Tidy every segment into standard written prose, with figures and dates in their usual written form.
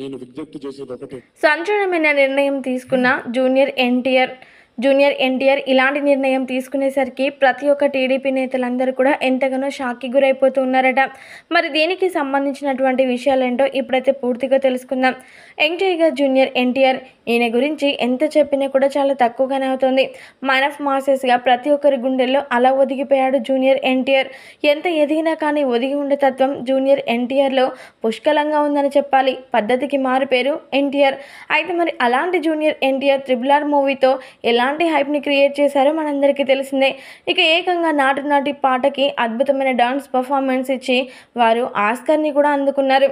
నేను విజ్ఞప్తి చేసేది ఒకటే. సంచలనమైన నిర్ణయం తీసుకున్న జూనియర్ ఎన్టీఆర్ ఇలాంటి నిర్ణయం తీసుకునేసరికి ప్రతి ఒక్క టీడీపీ నేతలందరూ కూడా ఎంతగానో షాక్కి గురైపోతూ ఉన్నారట. మరి దీనికి సంబంధించినటువంటి విషయాలేంటో ఇప్పుడైతే పూర్తిగా తెలుసుకుందాం. జూనియర్ ఎన్టీఆర్ ఈయన గురించి ఎంత చెప్పినా కూడా చాలా తక్కువగానే అవుతుంది. మ్యాన్ ఆఫ్ మాసెస్గా ప్రతి ఒక్కరి గుండెల్లో అలా ఒదిగిపోయాడు జూనియర్ ఎన్టీఆర్. ఎంత ఎదిగినా కానీ ఒదిగి ఉండే తత్వం జూనియర్ ఎన్టీఆర్లో పుష్కలంగా ఉందని చెప్పాలి. పద్ధతికి మారు పేరు ఎన్టీఆర్. అయితే మరి అలాంటి జూనియర్ ఎన్టీఆర్ RRR మూవీతో ఎలాంటి హైప్ని క్రియేట్ చేశారో మనందరికీ తెలిసిందే. ఇక ఏకంగా నాటు నాటి పాటకి అద్భుతమైన డాన్స్ పర్ఫార్మెన్స్ ఇచ్చి వారు ఆస్కర్ని కూడా అందుకున్నారు.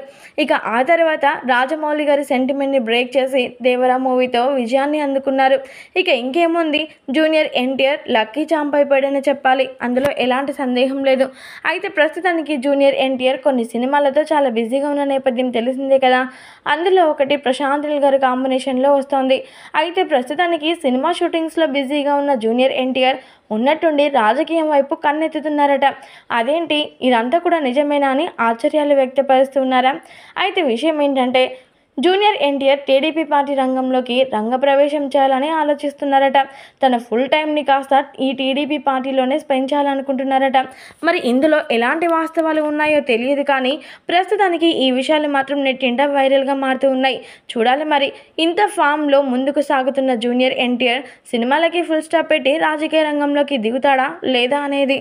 ఇక ఆ తర్వాత రాజమౌళి గారి సెంటిమెంట్ని బ్రేక్ చేసి దేవరా మూవీతో విజయాన్ని అందుకున్నారు. ఇక ఇంకేముంది, జూనియర్ ఎన్టీఆర్ లక్కీ చాంప్ అయిపోయాడని చెప్పాలి. అందులో ఎలాంటి సందేహం లేదు. అయితే ప్రస్తుతానికి జూనియర్ ఎన్టీఆర్ కొన్ని సినిమాలతో చాలా బిజీగా ఉన్న నేపథ్యం తెలిసిందే కదా. అందులో ఒకటి ప్రశాంత్ నీల్ గారి కాంబినేషన్లో వస్తోంది. అయితే ప్రస్తుతానికి సినిమా షూటింగ్స్లో బిజీగా ఉన్న జూనియర్ ఎన్టీఆర్ ఉన్నట్టుండి రాజకీయం వైపు కన్నెత్తుతున్నారట. అదేంటి, ఇదంతా కూడా నిజమేనా అని ఆశ్చర్యాలు వ్యక్తపరుస్తున్నారా? అయితే విషయం ఏంటంటే, జూనియర్ ఎన్టీఆర్ టీడీపీ పార్టీ రంగంలోకి రంగప్రవేశం చేయాలని ఆలోచిస్తున్నారట. తన ఫుల్ టైంని కాస్త ఈ టీడీపీ పార్టీలోనే స్పెండ్ చేయాలనుకుంటున్నారట. మరి ఇందులో ఎలాంటి వాస్తవాలు ఉన్నాయో తెలియదు, కానీ ప్రస్తుతానికి ఈ విషయాలు మాత్రం నెట్టింట వైరల్గా మారుతూ ఉన్నాయి. చూడాలి మరి, ఇంత ఫామ్లో ముందుకు సాగుతున్న జూనియర్ ఎన్టీఆర్ సినిమాలకి ఫుల్ స్టాప్ పెట్టి రాజకీయ రంగంలోకి దిగుతాడా లేదా అనేది.